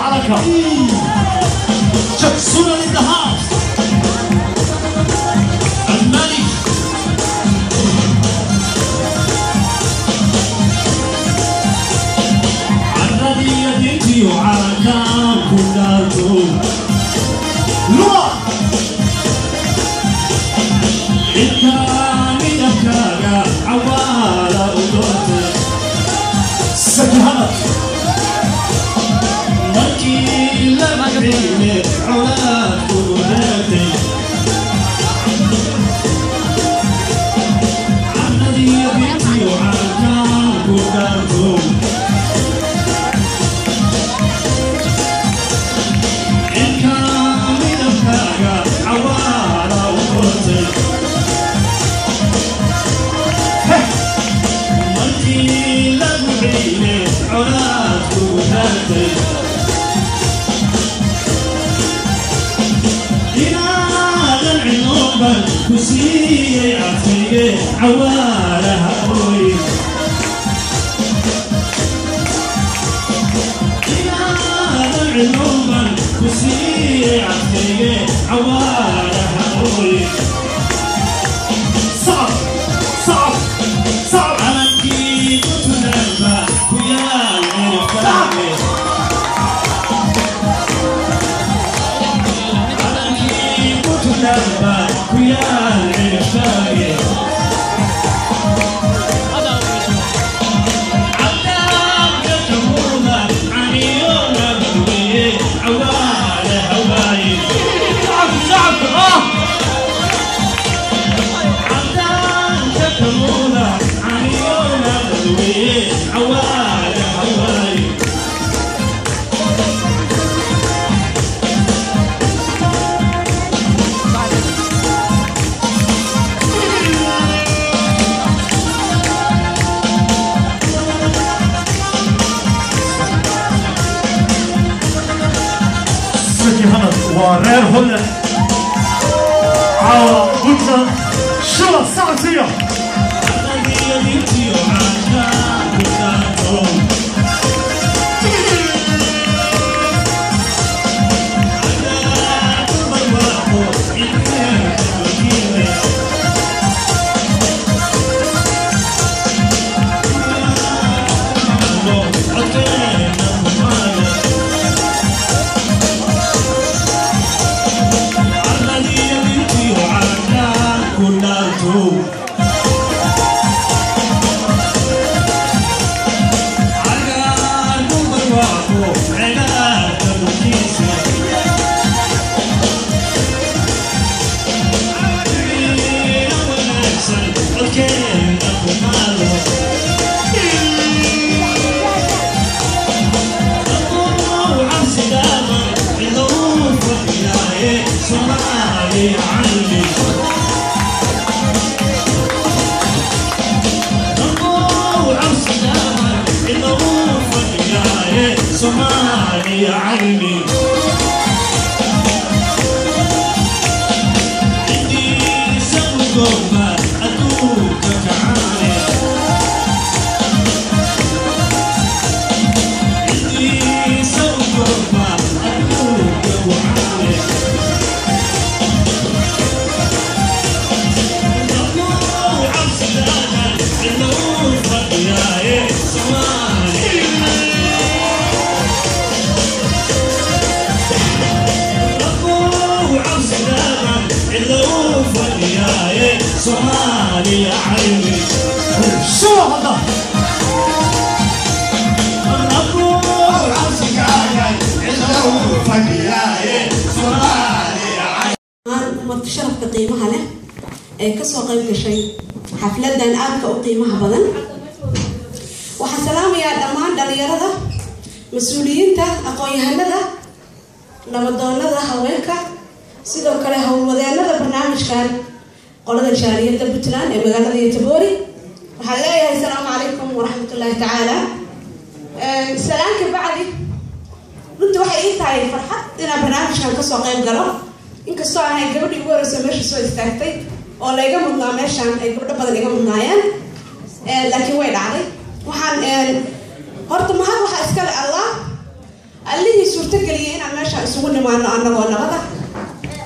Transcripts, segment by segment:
عليك جاكسون in the house الملك عربي يديتي وعركان كلاتو لوا الكامل كاغا عوالا ودوتي سجهلك مركي لمعيني علاك ودوتي عربي يديتي وعركان كلاتو كسي عفية عوالها قوي يا العلوم كسي عفية عوالها قوي صعب صعب صعب على الكيد وتنبه ويا الفاقي على الكيد وتنبه ويا ورير هلا على بطل شو صعصية صومالي يا عيني عندي سوقها أدوك تعالي عندي سوقها أدوك وعالي نقول عبسدانا اللوفة يا صومالي صومالي يا عيني شو هذا؟ الربوع عصك عاي اللو فقياي صومالي يا عيني مرت شرف قيمها له كسو قيمك شيء حفلة دان آبك وقيمها بدن وحسلام يا دمان دليرة مسؤولين تا أقويها لذا نبضون لذا هواك سيدو كله هومدين لذا برنامج كان قلنا الجارية بتلان مقالة يتبوري وحلايا السلام عليكم ورحمة الله تعالى سلامك بعدي runtii waxay ii tahay farxad inaan barnaamijkan ka soo qayb galo inkastoo aanay gabadhii ugu horreysay meesha soo istaagtay oo la iga mudnaa meeshaan ay gabdho badan iga mudnaayeen laakiin way dhacday waxaan horta mahad waxaa iskale allah اللي صورت قليين أنا ماشى سوون ما أنا نبضة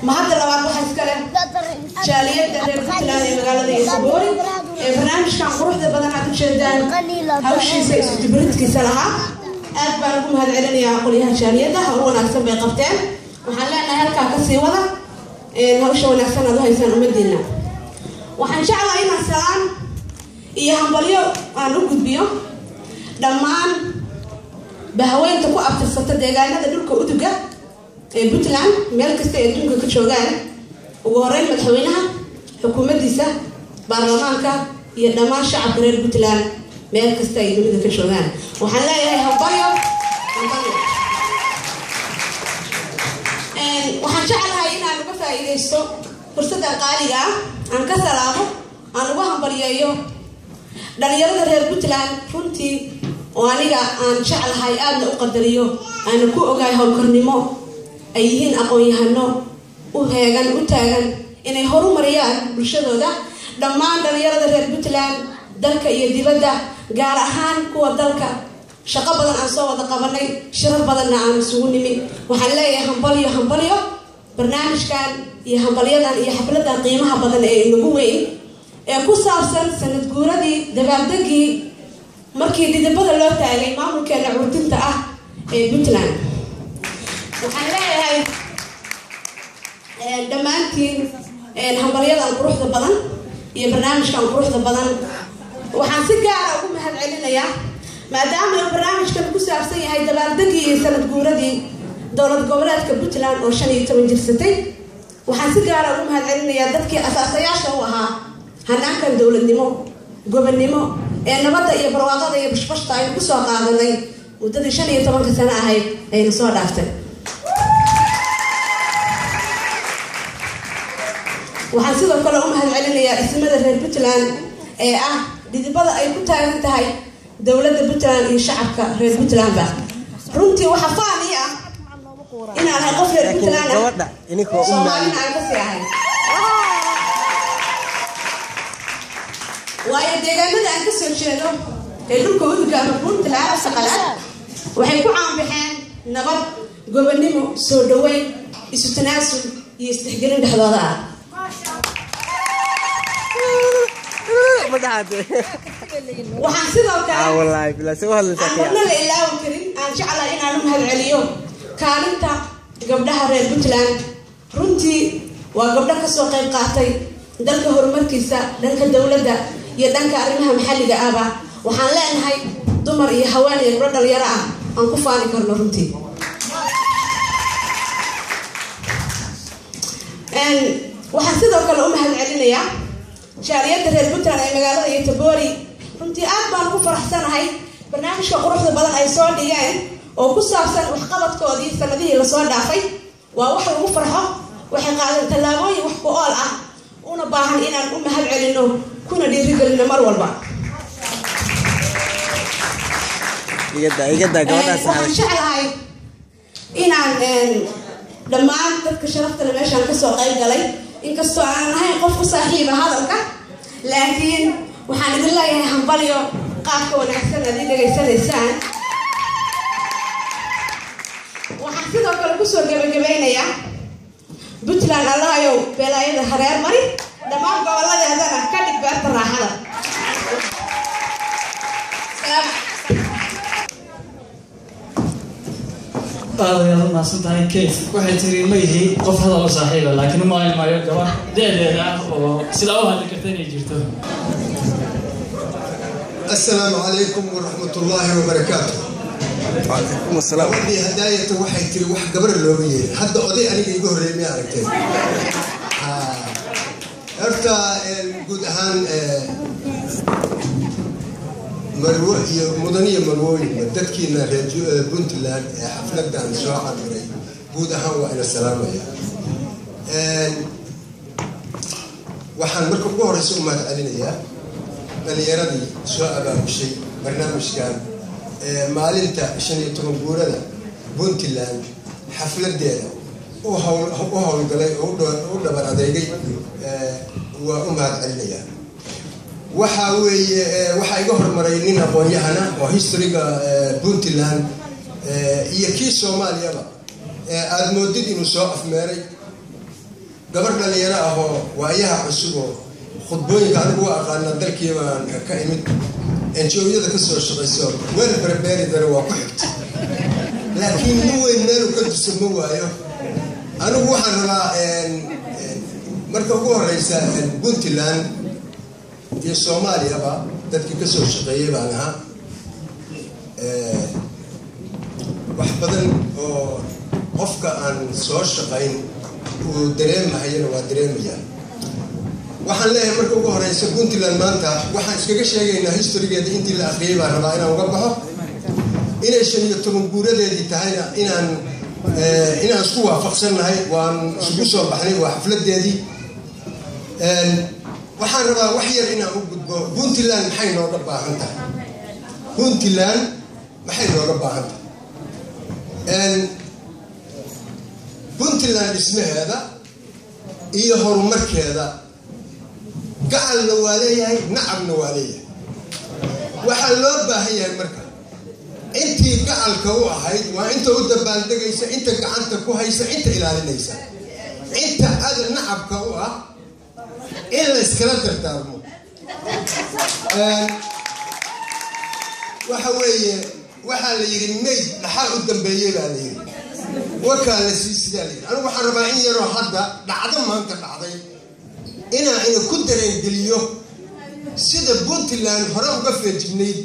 ما هذا لو أبغى حسكله شالية تهرب تلاقي مقالة ذي سبوري برنامج كان قروح ذا بدنا عم شدان هالشيء سيستبرد كسلها أكبركم هالعلني عقولها شالية ده هو نكسب بقبتين وحلنا هالكا كسي وضع هالشيء ونكسبنا ده يسان أمدينا وحنشعل أينا السلام إياهم بليو أنا نقول بيو دمان بهواين تكو أبتسطة دجاجنا تدور كأودجا بوتلان ملك استيدون كشوجان وورين متحوينها حكومة ديسة برلمانكا يدمان شعب غير بوتلان ملك استيدون كشوجان وحنلاقي هاي هبايو وحنشعل هاي إن أنا بس إيديستو فرصة قالية أنا كسرابو أنا بهم بريايو دنيا غير بوتلان فنتي وأنا عن شعل هاي أنا أقدريه أنا كو أجاي هالكرنيمو أيهن أقويهنو وهاجن وتاجن إن هرو مريان بالشدة ده دمان دنيا غير بوتلان دلك يدبدا جارهان كو دلك شقة بدن عن صوت قبلني شرب بدن عن سوني وحلاي همبليو برنامج كان يهمبليو ده يحفلة قيمها بدن النجومين كوسابسن سنة جوردي دبابدقي markii didibada loo taagay maamulkeena curdinta ah Puntland waxaan leeyahay dhamaantiin hambalyadan quruxda badan iyo barnaamijkan quruxda badan waxaan si gaar ah ugu mahadcelinayaa maadaama barnaamijkan ku saabsan yahay dabaaldegii iyo sanad guuradii dowlad goboleedka Puntland oo 15 jirsatay waxaan si gaar ah ugu mahadcelinayaa dadkii asaasayaasha u ahaa hanaankan dowladnimo gobonnimo nabadda iyo barwaaqada iyo bashbashta ay ku soo qaadanay muddadii 15 sano ahayd ayna soo dhaaftay waxaan sidoo kale u mahadcelinayaa ismada reer Puntland ee ah didibada ay ku taagan tahay dowladda Puntland iyo shacabka reer Puntland ba runtii waxa faani ah in aan qof reer Puntland ah inikoo u maalinay waayo deegaanada aan ka soo jeedo ee dhulka waddanka Puntland saqalaad waxay ku caan baxeen nabad gobonnimo soo dhaweyn isu tanaasul iyo isdhexgalin dhexdooda ah waxaan sidoo kale wallahi bila soo hadlaysaa aan la ilaawi karin aan jeclahay in aan u mahadceliyo kaalinta gabdhaha reer Puntland runtii waa gabdho ka soo qayb qaatay dalka horumarkiisa dhanka dawladda iyo dhanka arrimaha maxalliga ah waxaan leenahay dumar iyo haween iyo gabdho dhalinyaro ah aan ku faani karno runtii waxaan sidoo kale u mahadcelinayaa shaaliyada reer Puntland ee magaalada Yetebori runtii aad baan ku faraxsanahay barnaamijka quruxda badan ay soo dhigeen oo ku saabsan waxqabadkoodii sanadihii la soo dhaafay waa wax lagu farxo waxay qaadeen tallaabooyin wax ku ool ah una baahan inaan u mahadcelino kuna dhiirigelino mar walba igada gabadhaas waxaan jeclahay inaan dhammaan dadka sharafta leh meeshaan ka soo qayb galay inkastoo aan ahayn qof ku saaxiiba hadalka laakiin waxaan idin leeyahay hambalyo qaabka wanaagsan aad dhegaysanaysaan waxaan sidoo kale ku soo gabagabeynayaa Puntland allahayow beelaayada hareer mari dhammaan goboladeedana ka dhig beerta raaxada يا ما صدقني كيف واحد تري ما يجي قف هذا صاحبه لكن ما يقرأ ده سلاوها اللي كتير يجرته. السلام عليكم ورحمة الله وبركاته. وعليكم السلام. ودي هداية واحد تري واحد قبر اللومية حتى أضيع أنا يقول ريمي عرفتين. أرتا الجود هان مروح مدنية مروي تذكينا بنتلان حفلة عن سواء مري جودها وإلى السلامة وحن مركب جوهر سوء ما تعلن إياه اللي يردي سواء باب شيء برنامج كان مالنتا عشان يتمبورا ده بنتلان حفلة دينا وهو يقولي هو ده براديجي وأمها تعلن إياه waxa iga hormaray nin aqoon-yahana oo historiga Puntland iyo kii Soomaaliyaba aad moodid inuu soo afmeeray gabar dhalinyaro ah oo waayaha cusub oo khudbooyinka anigu aqaana dalkii baan ka imid NGO-yada ka soo shaqeyso weel barbeeri dara waa ku xigtay laakiin nin weyn meel ka tusmo waayo anigu waxaan rabaa marka ugu horeysa Puntland iyo Soomaaliyaba dadkii ka soo shaqeeyay baan ahaa wax badan oo qofka aan soo shaqeyn uu dareemayo waa dareemaya waxaan leeyahay marka ugu horeysa Puntland maanta waxaan iskaga sheegaynaa historygeeda intii la akhriyay baan rabaa inaan uga baxo inay 15 guuradeedii tahayna inaan isku waafaqsanahay waan isugu soo baxnay waa xafladeedii waxaan rabaa wax yar inaan u gudbo Puntland maxay nooga baahan tahay Puntland maxay nooga baahan tahay Puntland ismaheeda iyo horumarkeeda gacalna waa leeyahay nacabna waa leeyahay waxaa loo baahan yahay marka intii gacalka u ahayd waa inta u dabaaldegaysa inta gacanta ku haysa inta ilaalinaysa inta aad nacabka u ah in la iskala dardaarmo waxa weeye waxaa la yiri mayd dhaxal u dambeeyay baa la yiri وكان لسيسدالي أنا بحرب عين يروح هذا بعد ما أنت بعدين إنا كدرين دليو سيد بونتلان هرب قفل جنيد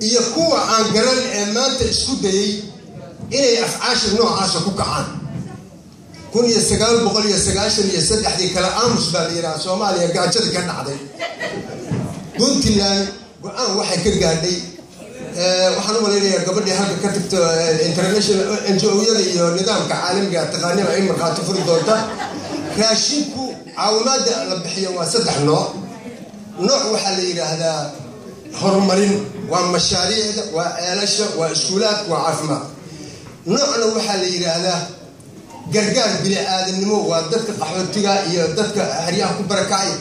يكون عن جرال أمان تسكدي إنا أفعاش النوع عاشق كعان كون يستقال بقول يستقاشن يستد أحد كلام أمس باليرا سوماليا قاعد جد كان عادي بونتلان وأنا واحد كل قاعدي waxaan u maleeyaa gabadhii halka ka tagto international NGO-yada iyo nidaamka caalamiga ah taqaaniin ay marqaati furi doonta raashinku caawimada la bixiyo waa saddex nooc waxa la yiraahdaa horumarin waa mashaariicda waa eelasha waa iskuulaad waa caafimaad noocna waxa la yiraahdaa gargaar bini'aadanimo waa dadka qaxootiga iyo dadka haryaha ku barakacay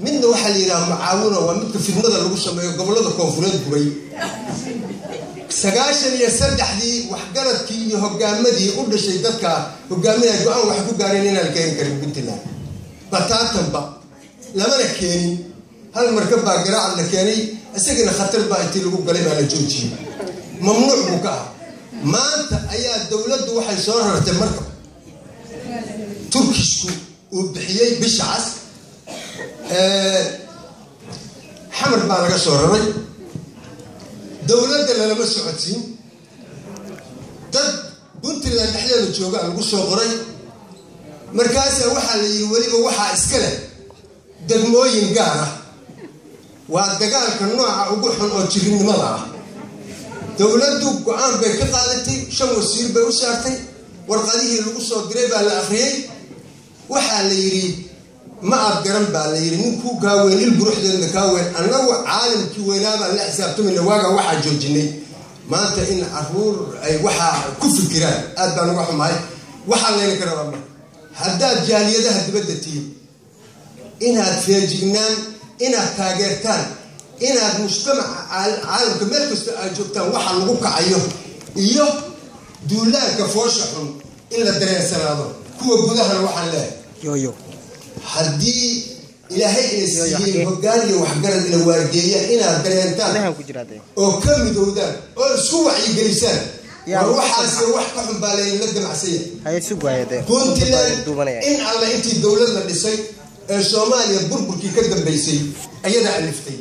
midna waxa la yiraahdaa macaawino waa midka fidnada lagu sameeyo gobolada koonfureed gubay سجاشن يسدحدي وحجرتك يهجمدي قد شيء ذاك هجمنا جوان وحكوا قارنين الكين كريم بنتنا بتاعتهم بق لما نكيني هالمركب باجرا على كيني السجن خطر بايتي لقوا قليل على جوجي ممنوع بكاء ما أنت أي الدولة واحد صار المركب تركيشكو وبحيي بشعس حمر بارجا صوري دولة لما سعودين دد بنتلان أحيانا الجوجا القصة غري مركزها وحى ولي وحى إسكله دموين جارة والدجال كنوع وجوهن أو تجين مضى دولة قام بكقالتي شو يصير بوسارتي والقضية القصة قريبة الأخير وحى ليري ما أقدر باليري منكو قاوين البروح لنا قاوين أنا عالم كوينا بالله حسابته من الواقع واحد جوجني ما أنت إن أرور أي واحد كفر كران أدبان واحد معي واحد لين كرام هداد جالية ده هتبدتي إنها تفاجئنان إنها تاجرتان إنها المجتمع عالم كمل كستأجبتان واحد لقوك أيه دولار كفوشهم إلا درين سنادو كوا بدها واحد لا يو هدي إلهي إنسان هجاني وحجرد الواردية إنا درينتان أو كم دودان أو سوى يجلسان وروح حاسة وروح كحم بالين ندم عسية هاي سوى هذا كنت إن الله أنت الدولة اللي صيد الصومالية بربكي كذب بيسي أيدا عرفتي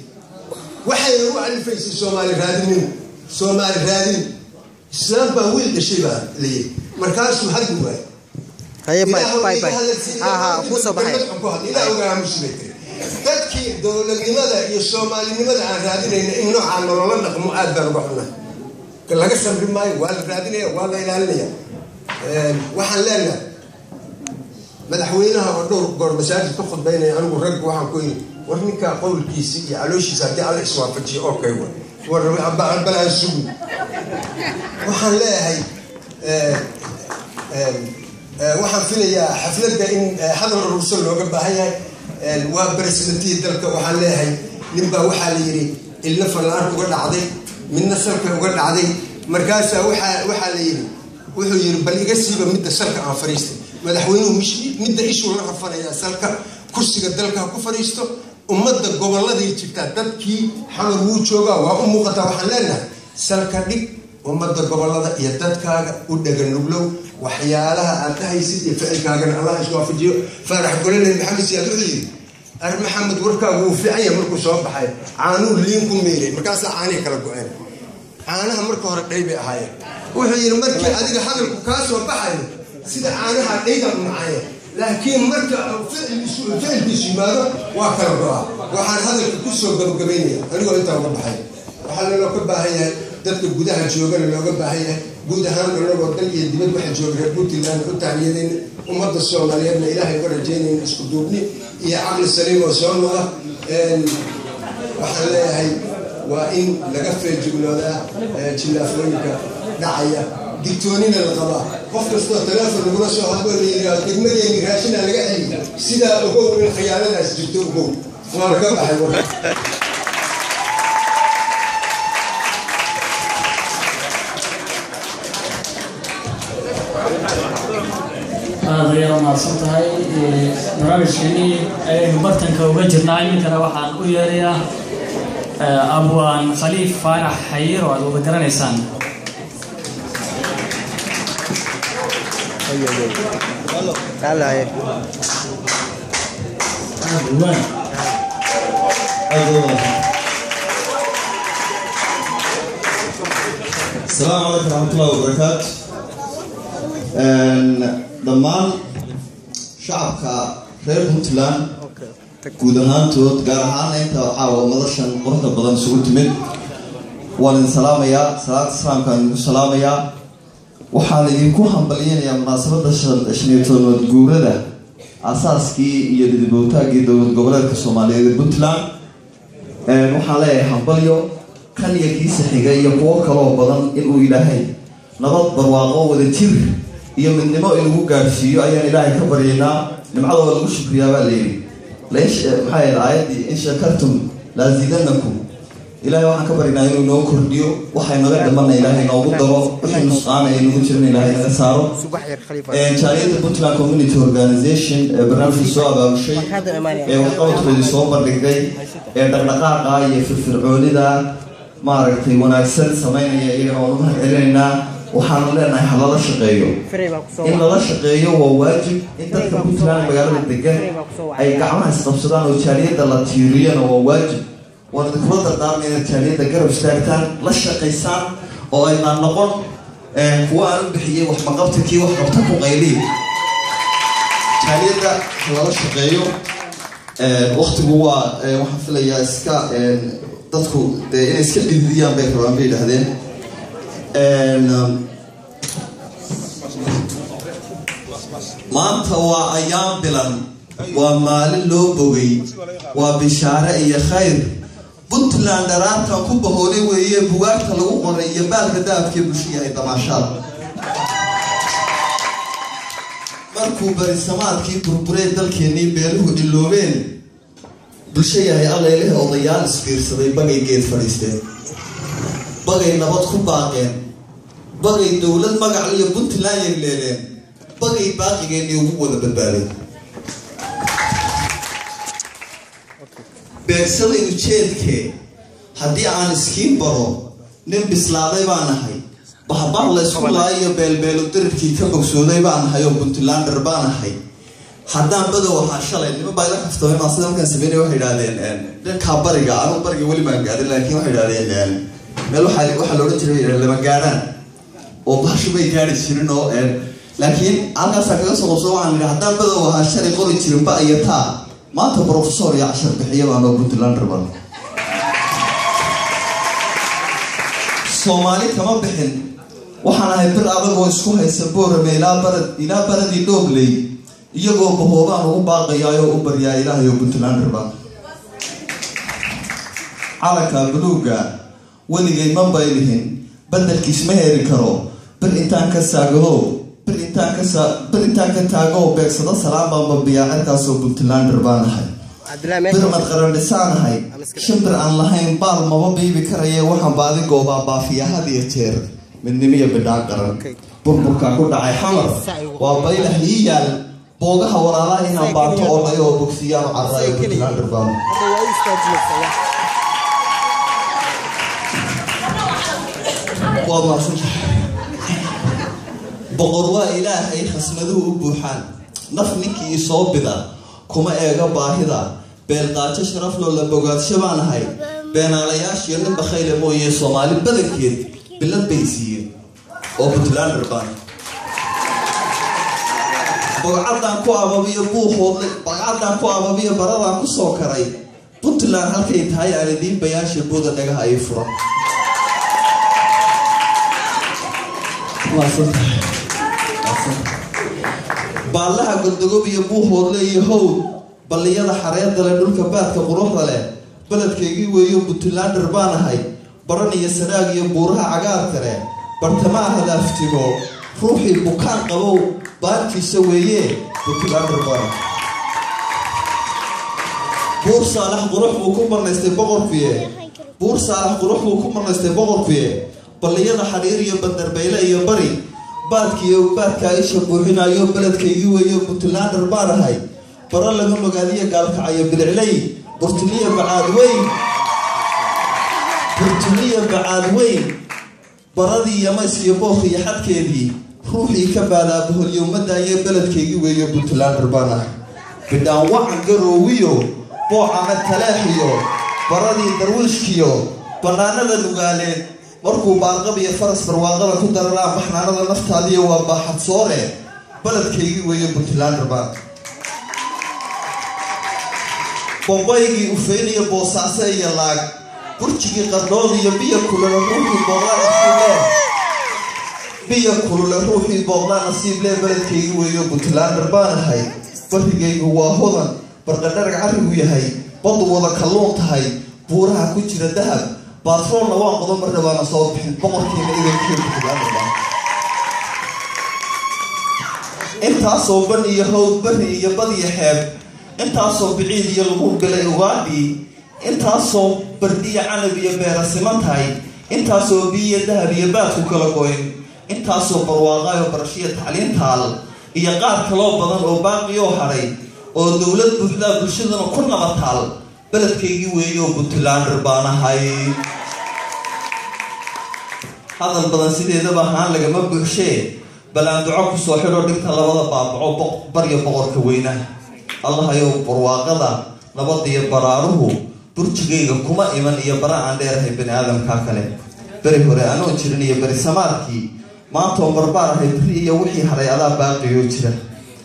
واحد يروح على الفيس الصومالي رادين صومالي رادين السلام بقول الشيبة ليه مركز حد هو هاي باي ها فوسو باي لا وقع مشبكي تذكي دولة لماذا الصومالي لماذا عن رادين إنه عن الله نقم أدبر بحنا كل قسم بالماي ولا رادين ولا إلهنا وحلنا مدحوينها ودور قر مساجد تأخذ بين أنا ورق وحن كوين ورنيك قول كيسي علوش يساعد على إسوان فتشي أوكي ورمي أبا بلا السوق وحلنا هاي waxaan filayaa xafladda in hadal urursan looga baahan yahay waa baresidentii dalka waxaan leeyahay ninbaa waxaa la yidhi ilna fallaar uga dhacday midna salka uga dhacday markaasa waxa la yiri wuxuu yiri bal iga siiba midda salka aan fariistay madaxweynuhu midda ishu la rafanaya salka kursiga dalka ku fariisto ummadda gobolladii jirta dadkii xamar wuu joogaa waa u muuqata waxaan leenahay salka dhig ummadda gobollada iyo dadkaaga u dhagan nuglow waxyaalaha aad tahaysid iyo ficilkaagana allah isku waafajiyo faarax gololey maxamed siyaad wuxuu yiri ar maxamed warkaagu wuu fiican yahay markuu soo baxay caanuu liin ku meelay markaasaa caanihi kala go-een caanaha marka hore dhayb bay ahaayeen wuxuu yiri markii adiga hadalku kaa soo baxayo sida caanaha dhayda u macaya laakiin marka ficilkiisu yimaado waa kala go-a waxaan hadalka ku soo gabagabaynaya anigoo intaa uga baxay waxaa loo ka baahan yahay dadka gudaha joogana looga baahan yahay guud ahaan anagoo dal iyo dibad waxa jooga reer puntland u taaniyadeen ummadda soomaaliyeedna ilaahay uga rajaynayna isku duubni iyo caqli saliim oo soo noqda waxaan leeyahay waa in laga feejignoodaa jilaafooyinka dhacaya digtoonina la qabaa qof kastoo teleefon lagula soo hadlo la yidhaahdo degmadeeni raashina laga celiya sidaa ogow in khiyaanadaas jirto ogow waa ka baxay war هذا يوم عصرتها برامج كني مبتن كوجرنا من كنا وحن ويريا أبوان خليف فارح حير وأبو بدر نيسان. هلا هي. السلام عليكم ورحمة الله وبركاته. dhammaan shacabka reer puntland guud ahaantood gaar ahaan inta caawa madashan quruxda badan isugu timid waan idin salaamayaa salaada islaamkaan idinku salaamayaa waxaan idinku hambalyeynayaa munaasabadda 15 guurada asaaskii iyo dibowtaagii dowlad goboleedka Soomaaliyeed ee Puntland waxaan leeyahay hambalyo kan iyo kiisa xiga iyo kuwo kale oo badan inuu ilaahay nabad barwaaqo wada jir iyo midnimo inuu gaarsiiyo ayaan ilaahay ka baryaynaa nimcada lagu shukriyaa baa leeyahay leesh maxay aayadii in shakartum laazidanakum ilaahay waxaan ka baryaynaa inuu noo kordhiyo waxay naga dhamanay ilaahay noogu daro wixii nusqaana ay nagu jirnay ilaahay naga saaro Charity Puntland Community Organization barnaamij soo abaabushay waxqabadkoodii soo bandhigay dhaqdhaqaaqa iyo firfircoonida maaragtay wanaagsan sameynaya iyagana oo u mahadcelinaynaa waxaan leenahay halala shaqeeyo in lala shaqeeyo waa waajib in dadka Puntland magaalada degan ay gacmaha isqabsadaan oo jaaliyada la tiiriyana waa waajib waan dadkula dardaarmayna jaaliyada garab istaagtaan la shaqeysaan oo ay noqon kuwa aan u bixiyay wax maqabtikii wax qabta ku qayliin jaaliyada lala shaqeeyo waqtigu waa waxaan filayaa iska dadku inay iska dhidiyaan bay rabaan bay yidhaahdeen maanta waa ayaam bilan waa maalin loo bogay waa bishaare iyo khayr Puntland daraarkan ku bahoolay weeye bugaagta lagu qoray iyo baalka daabkii bulshada ay damaashaad markuu barisamaadkii burburay dalkeenii beeruhu dhiloobeen bulshada ay alleeyahay odayaal isbiirsaday bagay geed fadhiisteen bagay nabad ku baaqeen bagay dawlad magac iyo Puntland yeeleen bagay baaqigeennii ugu wada badbaadeen beersaday ujeedkee haddii aan iskiin baro nin bislaaday baan ahay bahbar la isku laayo beelbeelo dirirkii ka bogsooday baan ahay oo Puntlander baan ahay haddaan badow waxaa shalay nima baa la kaftamay ma sidoo kan sameeyay waxay yiraahdeen dadka bariga aan bariga wali ma gaarin laakiin waxay yiraahdeen meel waxa loo oran jiray lama gaaraan oo baashu bay gaari jirin oo laakiin halkaas kaga soo qabso waxaan yiraahdaa haddaan badow waxaa shalay qori jirin ba ayataa maanta professor ya cashar bixiyo baan oo Puntlander baan Soomaali kama bixin waxaan ahay bir adag oo isku haysa boorame ilaa baradii dhoobley iyagoo bahoobaan ugu baaqayayo u baryaa ilaahay oo Puntlander baan calanka buluuga waligay ma baylihin badalkiis ma heri karo bir intaan ka saagado bir intaan ka taago beegsada salaam baan biyaa halkaas oo Puntlander baan ahay bir mad qaran dhisaanahay shimbir aan lahayn baal maba biibi karaya waxaan baadi goobaa baafiya had iyo jeer من نمية بداقرة بربكا كل عاي حمر وبين هيال بوجها وراء هنا بارتو أوضي وبوكسيان عراي بتلان دربان والله سبحان بقروا إلهي خسمدو بوحان نفنك يصوب ذا كما إيجا باهدا بلقات شرف لولا بقات شبان هاي بين علياش يلن بخيل مويه صومالي بدكيد بلد بيسيين أو بتلان دربان بقعدان كو أبابية بوحود بقعدان كو أبابية برادان كو سوكراي بطلان هالكي تهاي على دين بيان شربودا نغا هاي فرا بالله قلدقو بيا بوحود لي يهود بليادا حريات دلان دولك بادك قروح دلان بلد كيجي ويو بطلان دربان هاي براني يسناق يبورها عقار كرين برتماع هذا افتمو روحي بكان قبو بانكي سويه بطلان دربان بور صالح قروح وكمر نستبقر فيه بور صالح قروح وكمر نستبقر فيه بليانا حرير يبندر بيلا يبري بادكي ايشا بوحينا يو بلد كيجي ويو بطلان دربان هاي برا لغن مقالية قالك عيب بالعلي برتلية بعاد وين بردي يمس يبوخي حد كذي روحي كبالا به اليوم مدى يبلد كيجي ويو بطلان دربانا بدان وعن قرويو بوعة التلاحيو بردي درويشكيو بنانا ذا نقالين مركو بارغبي فرس برواغبا كدر رام بحنا ذا نفت هذه وباحت صوري بلد كيجي ويو بطلان دربانا بوبايجي وفيني بوساسي يلاق برشكي قرنوضي بيا كل روحي بغلا نصيب له بيا كل روحي بغلا نصيب له بلد كي ويو بطلان دربان هاي برهجي هو هذا برقدر عارف ويا هاي بضو ولا كلون هاي بورها كتير ذهب باترون لوان قدام الربان صوب بقر كي إذا كي بطلان دربان أنت صوبني يهود بني يبدي يحب أنت صوب بعيد يلقون قلي وادي أنت صوب بردية عنبية بيرسمت هاي أنت صوب بية ذهبية بات وكلاكوين أنت صوب برواقاي وبرشية تعليم تال يقار كلاب بدن وباقي وحري ودولة بحدا بلشدنا كنا مطال بلد كيجي ويو بطلان ربانا هاي هذا البدن سيدي ذا بحان لقى مبق شيء بلان دعوك سوحيرو دكتا لبدا بابعو بريا بغور كوينه الله يو برواقدا نبضي براره برشقيق كما إيمان يبرا عن دير هاي بني آدم كاكالي بري هوري أنو جرني بري سماركي ما تو بربار هاي بري يوحي حري على باقي يوجره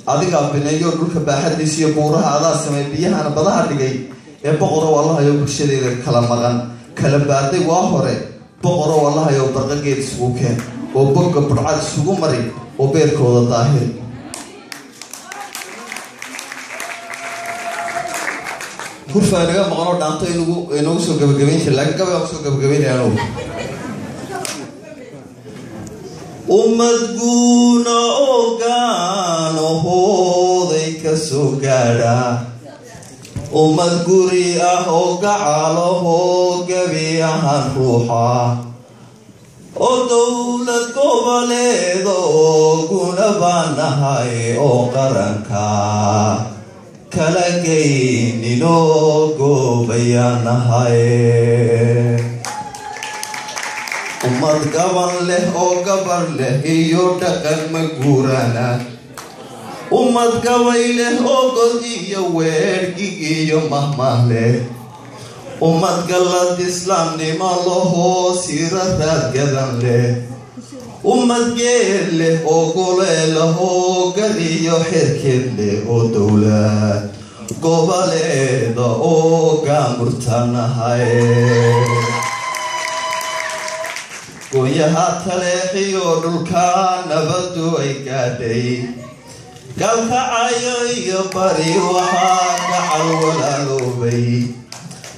أديك بني يو دولك باحد ديسي بورها على سمي بيها أنا بضاها ديجي يبقروا والله يو بشري كلام مغان كلام بعدي واهوري بقروا والله يو برقاقيد سوكين وبقى برعاد سوكو مري وبيركو الظاهر كل فارغة مقالو دانتو إنو سو قبقبين شلاك قبقب سو قبقبين يانو أمدقونا أوغانو هوذيك سوغادا أمدقوري أهوغالو هوغبي أهان روحا ودولة قباليدو قنبانا هاي أوغرانكا كلاجين نوجو بيانا هاي أمد قبل له أو قبل له يودك المجورانا أمد قبل له أو قدي يوير جي يومه له أمد قلت إسلام نماله سيرة جدًا له أمد جيل له أو قول له قدي يحرك له دولة قبل ده أو قامرتنا هاي قوية هاتلي يودلكا نبدو إيكادي قالك عيو يبري وحاك عالولا لوبي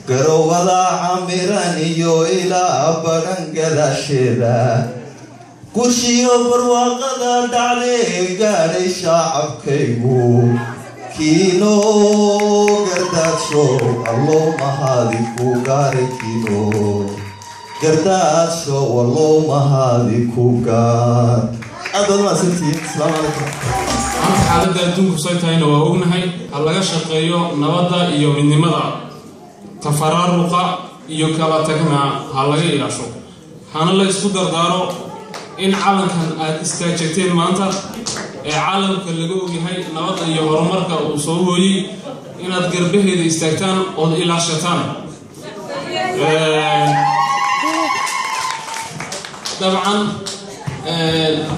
قروا وضع عميراني يو إلى أبدان قدا شدا كوشي يبروا قدا دعلي قاري شعب كيبو كينو قردات شو اللهم هادفو قاري كينو قرداشو والله ما هذه كوكار أدون ما سنتي السلام عليكم أنت حالة الدنيا سيطين وأغنى هاي هلا شقيو نوضة يو من نمضة تفرارقة يو كلا تجمع هلا يلاشو هان الله يسقط دارو إن عالم كان استاجتين ما أنت عالم كله هاي نوضة يو هرمركة وصوبي إن أتقربه إذا استاجتان أو إلى شتان طبعا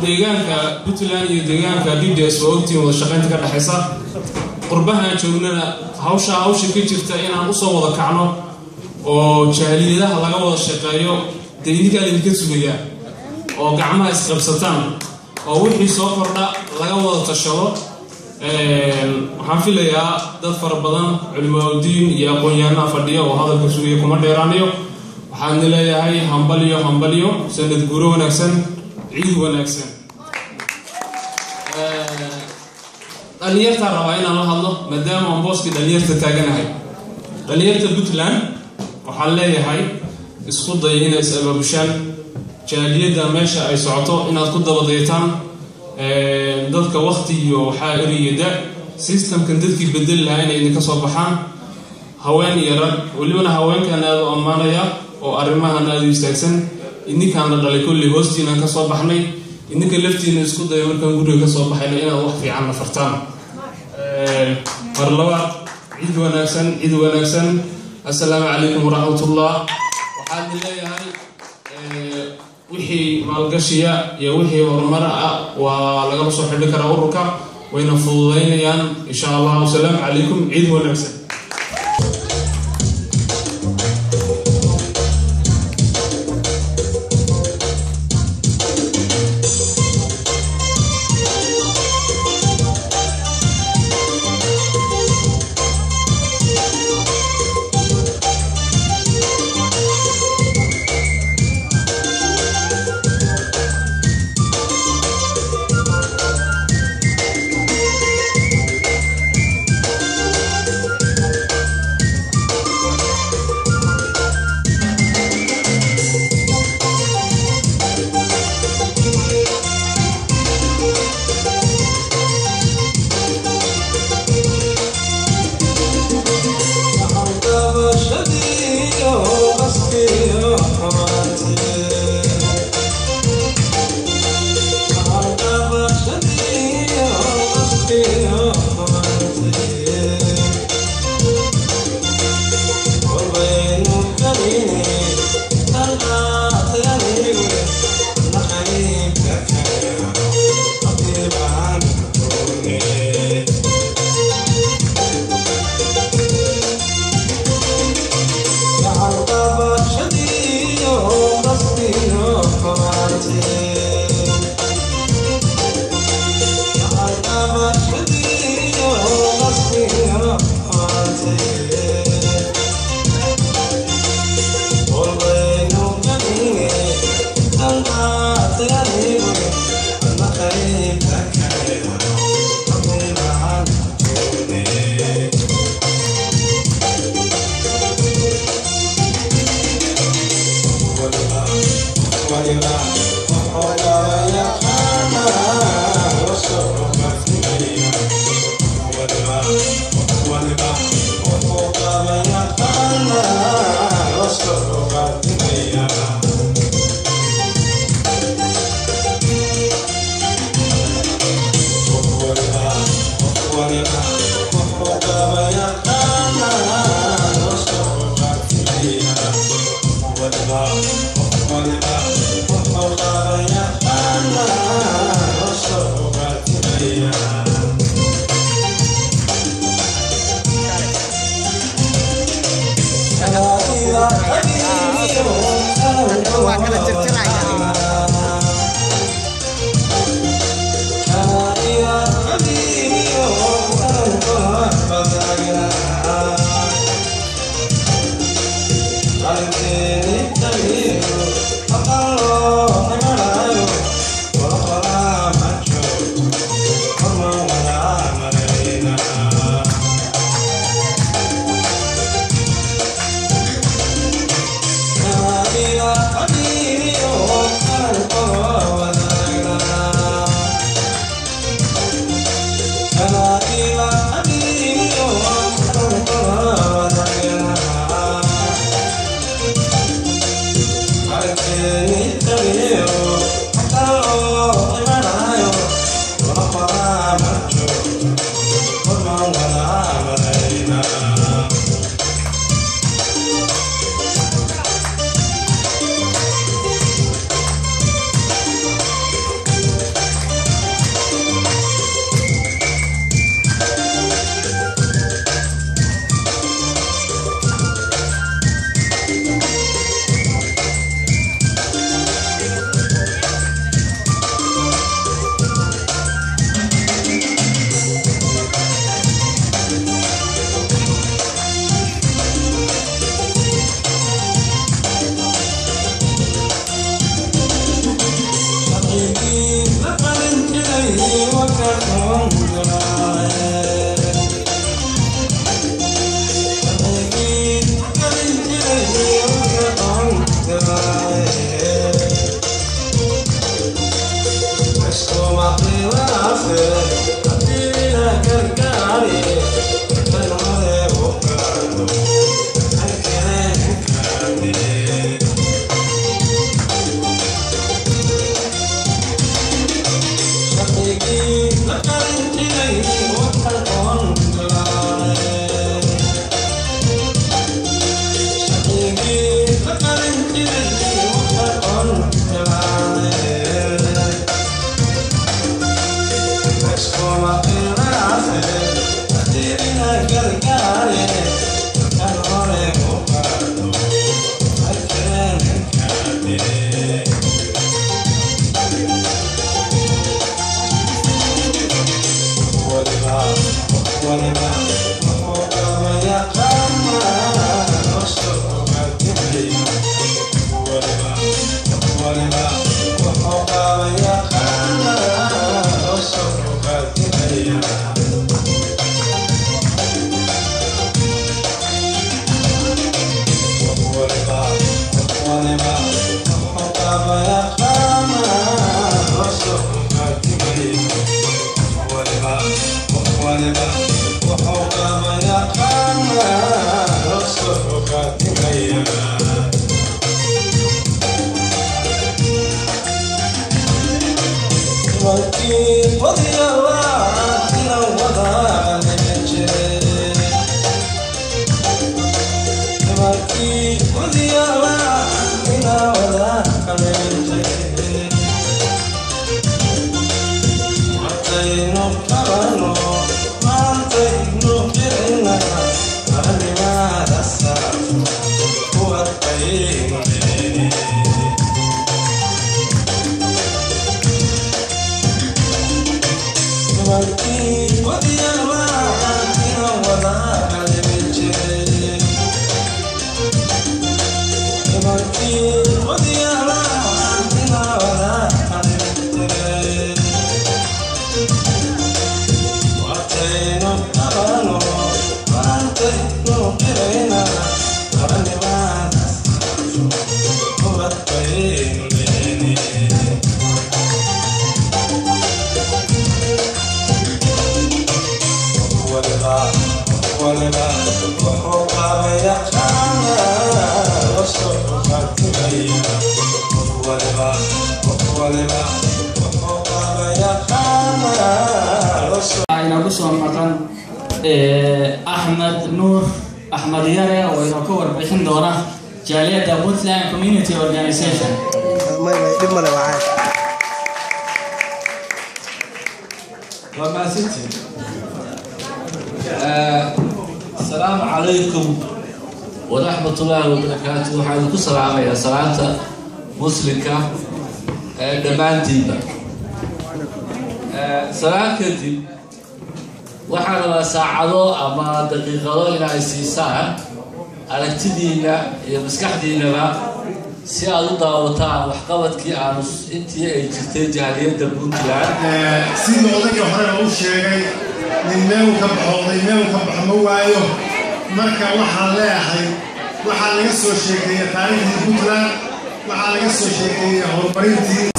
deegaanka Puntland iyo deegaanka DDS oo ogtiin wada shaqaynta ka dhaxaysa qurbaha joognana hawsha ka jirta inaan u soo wada kacno oo jaaliyadaha laga wada shaqeeyo deegaanka idinka sugaya oo gacmaha isqabsataan oo wixii soo kordha laga wada tashado waxaan filayaa dad fara badan culimadiin iyo aqoon-yahano fadhiya oo hadalka sugaya kuma dheeraanayo waxaan leeyahay hambaliyo sanad guuro wanaagsan عيد ونكسن دليرتا ربا إن الله هذا مدام أمبوسك دليرتا تاجنا هاي دليرتا بوتلان وحلية هاي اسقط ضيهنا سبب بشان جالية دمشق أي سعطاء إن تقود بضيتان ضدك وقتي وحائري ده سيستم كندتك بدل هاي إنك صباحان هوان يرد ولينا هوان كان هذا أمانة وأرمها هذا يستحسن إني كان رجل كل هوستينا كصباحني إنك لفتينا اسكت يوم كان قولي كصباحنا إنا وقفي عنا فرتان مرلوا عيد ونكسن السلام عليكم ورحمة الله وحال الله هاي وحي مالقشية يا وحي ورمرأة ولقب صحيح لك رأورك وينفضين إن شاء الله والسلام عليكم عيد ونكسن Yeah. أحمد نور أحمد يارا ويركور بحين دورة جالية بوتلاند كوميونيتي أورجانيزيشن. ما يدم ولا وعاد. وما ستي. السلام عليكم ورحمة الله وبركاته. وحنا كسر عمية صلاة مسلكة دمان تيبا. صلاة كذي. waxaan saacado ama daqiiqado inay siisaan aragtidiina iyo maskaxdiinaba si aad u daawataan waxqabadkii aan intii ay jirtay jaaliyadda Puntland sidii odayga hore uu sheegay nin meel ka baxo waayo marka waxaan leeyahay waxa laga soo sheekeeyay taariikhda Puntland waxa laga soo sheekeeyay horumarintii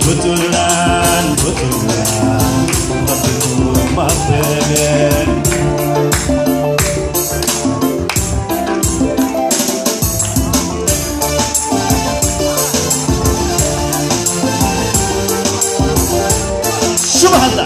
بتلان شو بهذا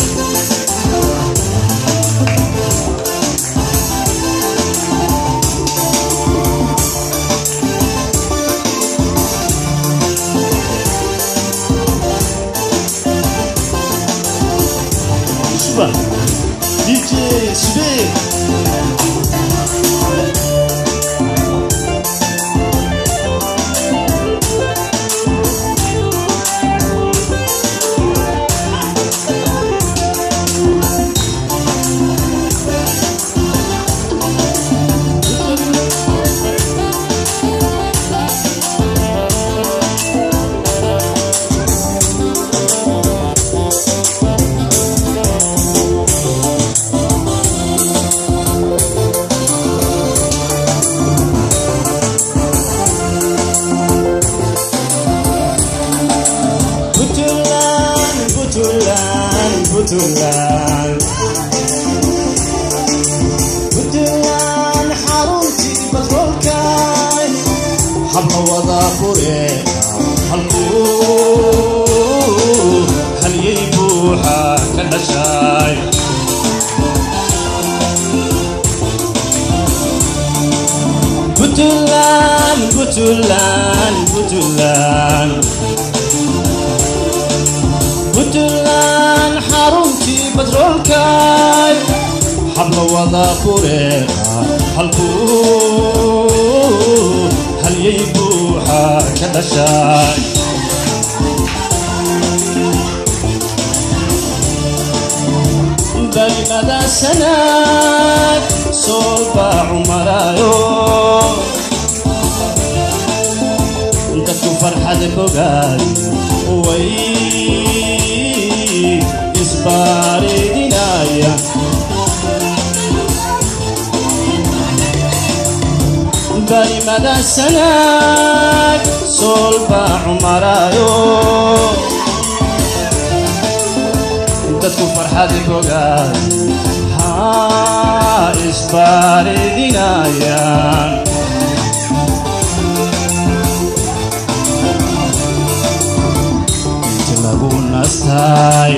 DJ Sube Butulan harunti batrolkai habba wada fureka halku hal yibuha kadashay Butulan butulan butulan butulan harunti batrolkai habla wada fureka halku hal yibuha kadashay dalimada sanad solba umarayo dadku farxad bogaay way isbaridinaya dalimada sanad solba umarayo dadku farxad bogaay ha isbaridinaya lagu nastay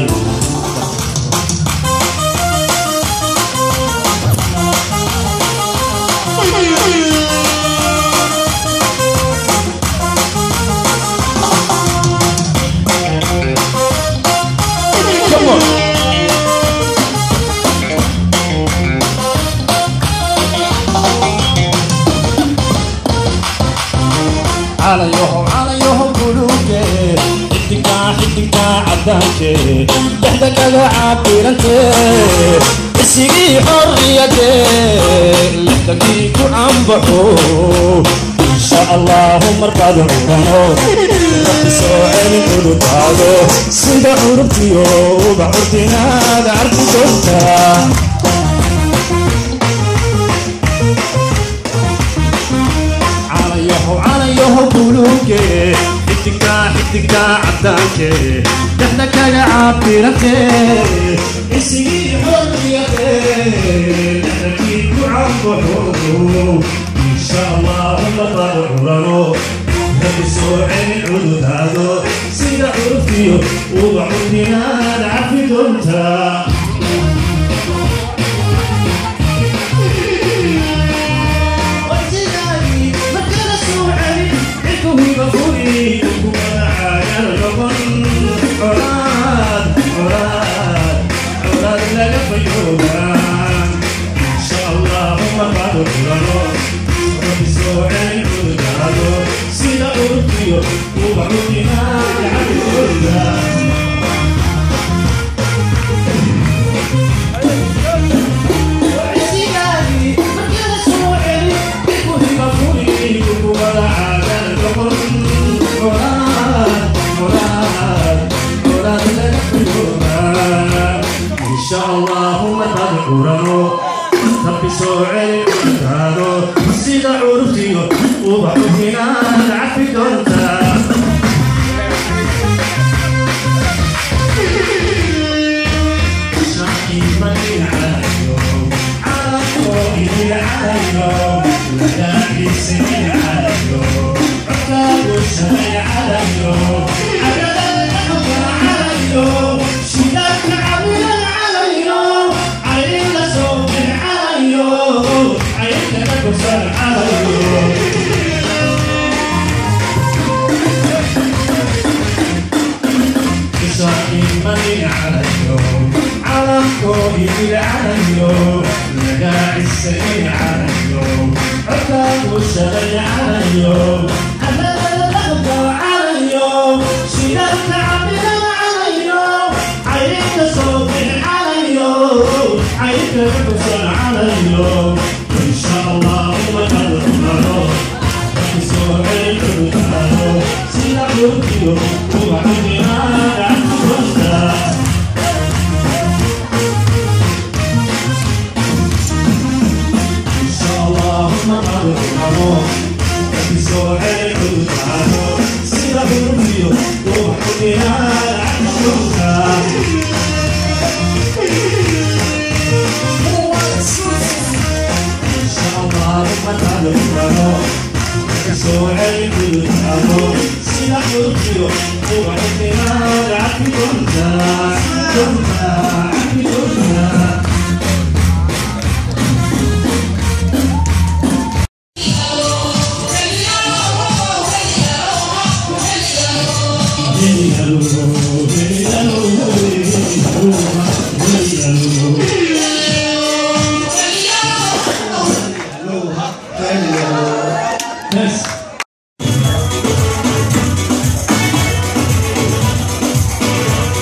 Come on. على يوم قلوبي حدك عدانك بحدك عابرنك اسيقي حريتي لحدك عم بحو ان شاء الله مرقد عمرانو ربي سوعي قلوب هذا سيدا عربتي وبعرتنا دعرت دوتا على يوم قلوبي حدك عدانك دحدك عابرك اسيقي حريتي لحدك عم بحو ان شاء الله مرقد عمرانو ربي سوعي العدود هذا سيدا عرفتي وبعرتنا دعرت دوتا إن شاء الله مرقد عمرانو ربي سوعي العدود هذا سيدا عرفتي وبعرتنا دعرت دوتا إن شاء الله مرقد عمرانو ربي سوعي هذا سيدا عرفتي وبعرتنا دعرت دوتا شاكي مدين على اليوم على طوئي على اليوم لداكي سنين على اليوم عقاب السمي على اليوم عقاب الحب على اليوم شداك من على اليوم على طويل على اليوم لقى السنين على اليوم عقاب والسنين على اليوم أنا الأخضر على اليوم سيدك عبنا على اليوم عينك صوتي على اليوم عينك بصر على اليوم إن شاء الله ما نضمره بصور العدو سيدك يوم وعدنا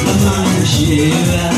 Lama Shiva,